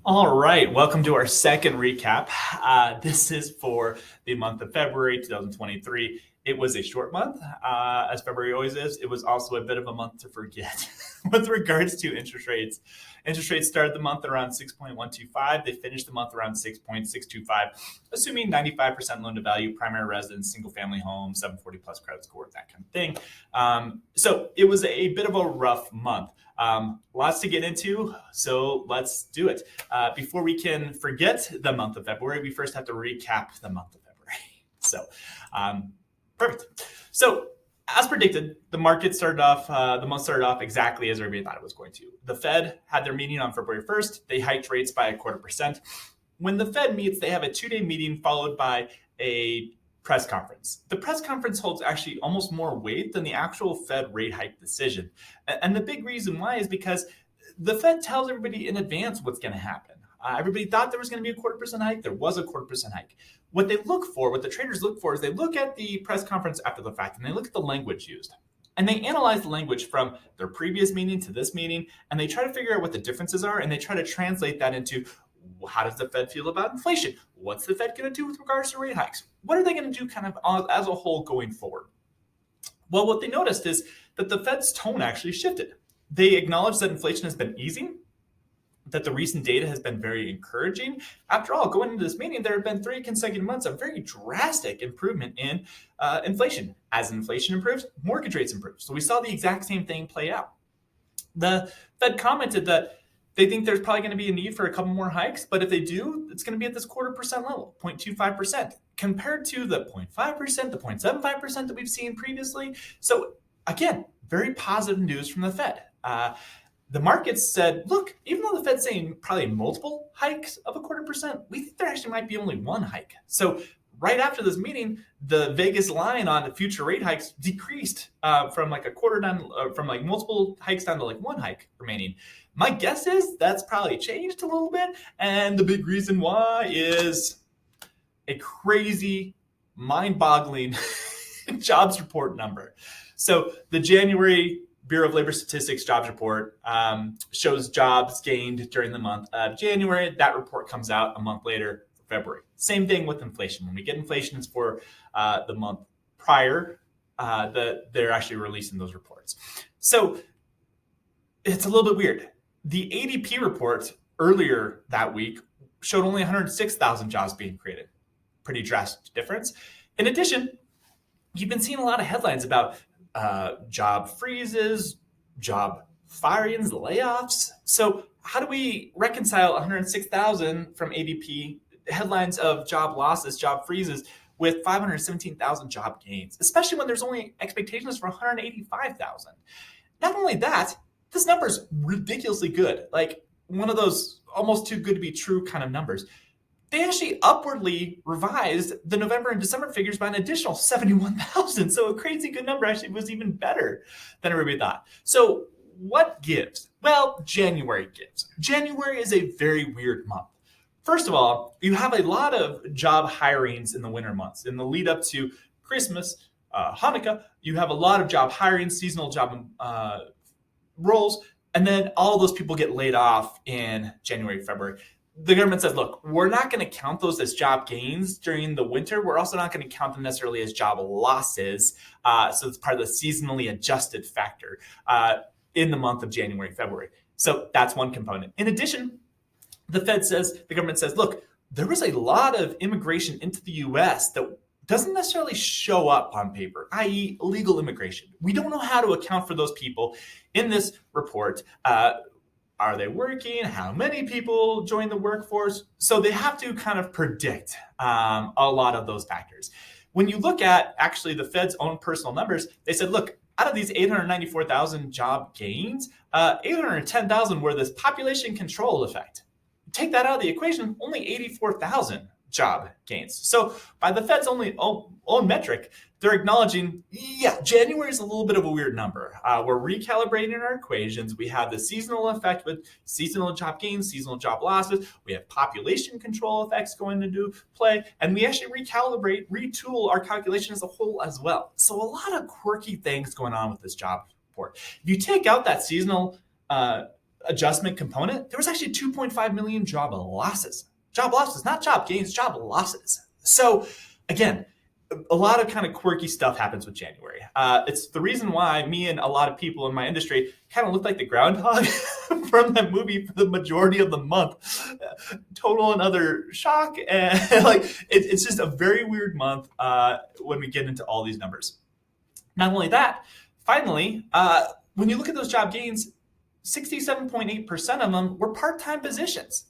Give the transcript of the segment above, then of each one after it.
All right, welcome to our second recap. This is for the month of February 2023. It was a short month, as February always is. It was also a bit of a month to forget with regards to interest rates. Interest rates started the month around 6.125. They finished the month around 6.625, assuming 95% loan to value, primary residence, single family home, 740 plus credit score, that kind of thing. So it was a bit of a rough month. Lots to get into, so let's do it. Before we can forget the month of February, we first have to recap the month of February. So, perfect. So, as predicted, the month started off exactly as everybody thought it was going to. The Fed had their meeting on February 1st. They hiked rates by 0.25%. When the Fed meets, they have a 2-day meeting followed by a press conference. The press conference holds actually almost more weight than the actual Fed rate hike decision. And the big reason why is because the Fed tells everybody in advance what's going to happen. Everybody thought there was going to be a 0.25% hike. There was a 0.25% hike. What the traders look for is they look at the press conference after the fact and they look at the language used. And they analyze the language from their previous meeting to this meeting, and they try to figure out what the differences are, and they try to translate that into how does the Fed feel about inflation? What's the Fed going to do with regards to rate hikes? What are they going to do kind of as a whole going forward? Well, what they noticed is that the Fed's tone actually shifted. They acknowledged that inflation has been easing, that the recent data has been very encouraging. After all, going into this meeting, there have been 3 consecutive months of very drastic improvement in inflation. As inflation improves, mortgage rates improve. So we saw the exact same thing play out. The Fed commented that they think there's probably going to be a need for a couple more hikes, but if they do, it's going to be at this 0.25% level, 0.25%, compared to the 0.5%, the 0.75% that we've seen previously. So again, very positive news from the Fed. The markets said, look, even though the Fed's saying probably multiple hikes of 0.25%, we think there actually might be only one hike. So right after this meeting, the Vegas line on the future rate hikes decreased from like a quarter down, from like multiple hikes down to like one hike remaining. My guess is that's probably changed a little bit. And the big reason why is a crazy, mind-boggling jobs report number. So the January Bureau of Labor Statistics jobs report shows jobs gained during the month of January. That report comes out a month later for February. Same thing with inflation. When we get inflation, it's for the month prior that they're actually releasing those reports. So it's a little bit weird. The ADP report earlier that week showed only 106,000 jobs being created. Pretty drastic difference. In addition, you've been seeing a lot of headlines about job freezes, job firings, layoffs. So how do we reconcile 106,000 from ADP, headlines of job losses, job freezes, with 517,000 job gains, especially when there's only expectations for 185,000? Not only that, this number is ridiculously good, like one of those almost too good to be true kind of numbers. They actually upwardly revised the November and December figures by an additional 71,000. So a crazy good number actually was even better than everybody thought. So what gives? Well, January gives. January is a very weird month. First of all, you have a lot of job hirings in the winter months. In the lead up to Christmas, Hanukkah, you have a lot of job hiring, seasonal job roles, and then all those people get laid off in January, February. The government says, look, we're not going to count those as job gains during the winter. We're also not going to count them necessarily as job losses. So it's part of the seasonally adjusted factor in the month of January, February. So that's one component. In addition, the government says, look, there was a lot of immigration into the U.S. that doesn't necessarily show up on paper, i.e. illegal immigration. We don't know how to account for those people in this report. Are they working? How many people join the workforce? So they have to kind of predict a lot of those factors. When you look at actually the Fed's own personal numbers, they said, look, out of these 894,000 job gains, 810,000 were this population control effect. Take that out of the equation, only 84,000 job gains. So by the Fed's own metric, they're acknowledging, yeah, January is a little bit of a weird number. We're recalibrating our equations. We have the seasonal effect with seasonal job gains, seasonal job losses. We have population control effects going into play, and we actually retool our calculation as a whole as well. So a lot of quirky things going on with this job report. If you take out that seasonal adjustment component, there was actually 2.5 million job losses. Job losses, not job gains, job losses. So again, a lot of kind of quirky stuff happens with January. It's the reason why me and a lot of people in my industry kind of look like the groundhog from that movie for the majority of the month. Total and utter shock. And it's just a very weird month when we get into all these numbers. Not only that, finally, when you look at those job gains, 67.8% of them were part-time positions.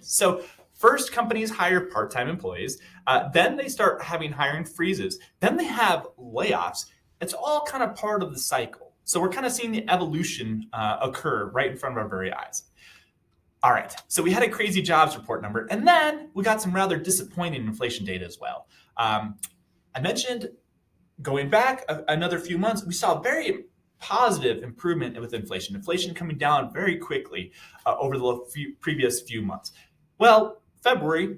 So first, companies hire part-time employees. Then they start having hiring freezes. Then they have layoffs. It's all kind of part of the cycle. So we're kind of seeing the evolution occur right in front of our very eyes. All right, so we had a crazy jobs report number, and then we got some rather disappointing inflation data as well. I mentioned going back another few months, we saw very positive improvement with inflation. Inflation coming down very quickly over the previous few months. Well, February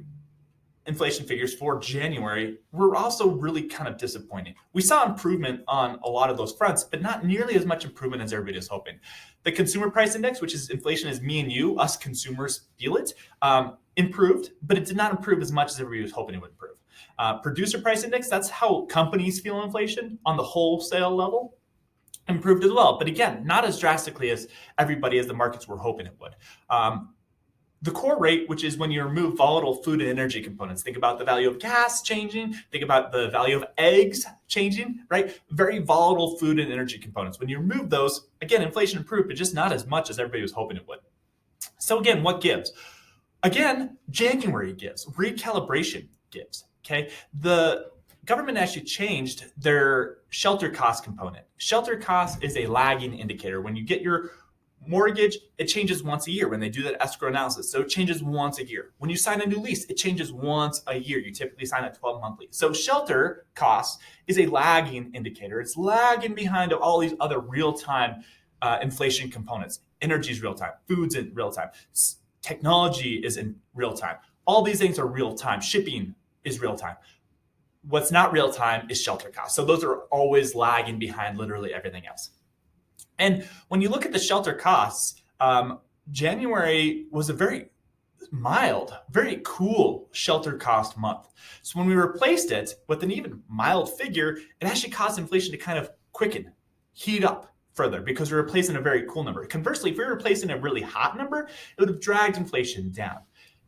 inflation figures for January were also really kind of disappointing. We saw improvement on a lot of those fronts, but not nearly as much improvement as everybody is hoping. The consumer price index, which is inflation as me and you, us consumers feel it, improved, but it did not improve as much as everybody was hoping it would improve. Producer price index, that's how companies feel inflation on the wholesale level, improved as well. But again, not as drastically as the markets were hoping it would. The core rate, which is when you remove volatile food and energy components, think about the value of gas changing, think about the value of eggs changing, right? Very volatile food and energy components. When you remove those, again, inflation improved, but just not as much as everybody was hoping it would. So again, what gives? Again, January gives, recalibration gives, okay? The government actually changed their shelter cost component. Shelter cost is a lagging indicator. When you get your mortgage, it changes once a year when they do that escrow analysis. So it changes once a year. When you sign a new lease, it changes once a year. You typically sign a 12-month lease. So shelter costs is a lagging indicator. It's lagging behind all these other real-time inflation components. Energy is real-time. Food's in real-time. Technology is in real-time. All these things are real-time. Shipping is real-time. What's not real-time is shelter costs. So those are always lagging behind literally everything else. And when you look at the shelter costs, January was a very mild, very cool shelter cost month. So when we replaced it with an even mild figure, it actually caused inflation to kind of quicken, heat up further because we're replacing a very cool number. Conversely, if we were replacing a really hot number, it would have dragged inflation down.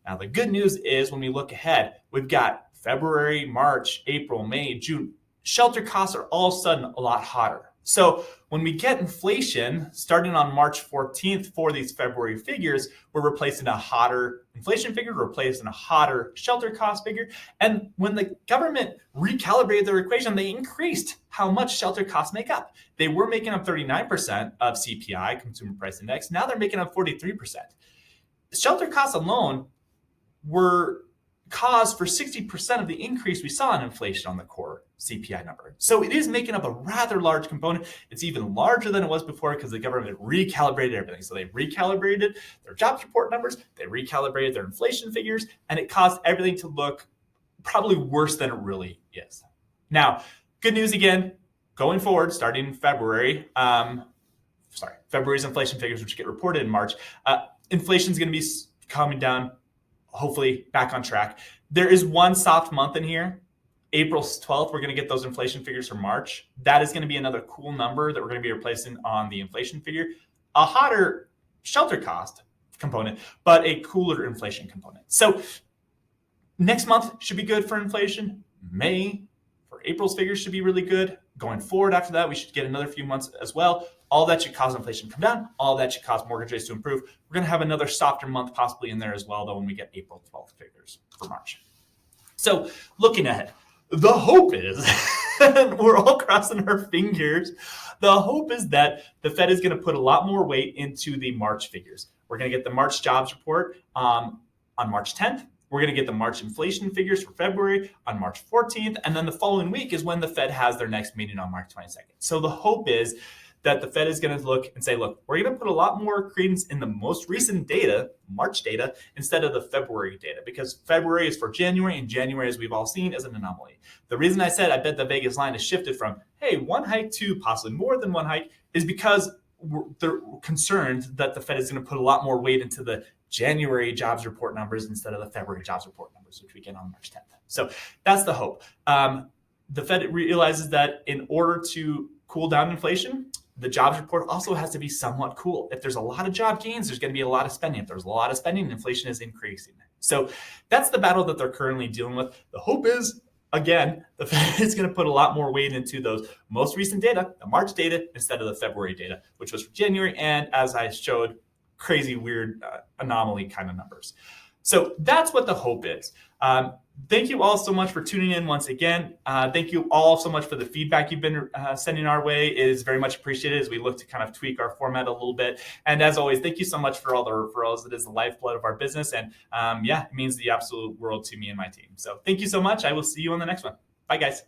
Now, the good news is when we look ahead, we've got February, March, April, May, June. Shelter costs are all of a sudden a lot hotter. So when we get inflation starting on March 14th for these February figures, we're replacing a hotter inflation figure, we're replacing a hotter shelter cost figure. And when the government recalibrated their equation, they increased how much shelter costs make up. They were making up 39% of CPI, Consumer Price Index. Now they're making up 43%. Shelter costs alone were cause for 60% of the increase we saw in inflation on the core CPI number. So it is making up a rather large component. It's even larger than it was before because the government recalibrated everything. So they recalibrated their jobs report numbers, they recalibrated their inflation figures, and it caused everything to look probably worse than it really is. Now, good news again, going forward, starting in February, February's inflation figures, which get reported in March, inflation is going to be coming down, hopefully back on track. There is one soft month in here. April 12th, we're going to get those inflation figures for March. That is going to be another cool number that we're going to be replacing on the inflation figure. A hotter shelter cost component, but a cooler inflation component. So next month should be good for inflation. May for April's figures should be really good. Going forward after that, we should get another few months as well. All that should cause inflation to come down. All that should cause mortgage rates to improve. We're going to have another softer month possibly in there as well, though, when we get April 12th figures for March. So looking ahead, the hope is, and we're all crossing our fingers, the hope is that the Fed is going to put a lot more weight into the March figures. We're going to get the March jobs report on March 10th. We're going to get the March inflation figures for February on March 14th. And then the following week is when the Fed has their next meeting on March 22nd. So the hope is that the Fed is going to look and say, look, we're going to put a lot more credence in the most recent data, March data, instead of the February data, because February is for January, and January, as we've all seen, is an anomaly. The reason I said I bet the Vegas line has shifted from, hey, one hike to possibly more than one hike is because they're concerned that the Fed is going to put a lot more weight into the January jobs report numbers instead of the February jobs report numbers, which we get on March 10th. So that's the hope. The Fed realizes that in order to cool down inflation, the jobs report also has to be somewhat cool. If there's a lot of job gains, there's going to be a lot of spending. If there's a lot of spending, inflation is increasing. So that's the battle that they're currently dealing with. The hope is, again, the Fed is going to put a lot more weight into those most recent data, the March data, instead of the February data, which was for January. And as I showed, crazy, weird, anomaly kind of numbers. So that's what the hope is. Thank you all so much for tuning in once again. Thank you all so much for the feedback you've been sending our way. It is very much appreciated as we look to kind of tweak our format a little bit. And as always, thank you so much for all the referrals. It is the lifeblood of our business. And it means the absolute world to me and my team. So thank you so much. I will see you on the next one. Bye, guys.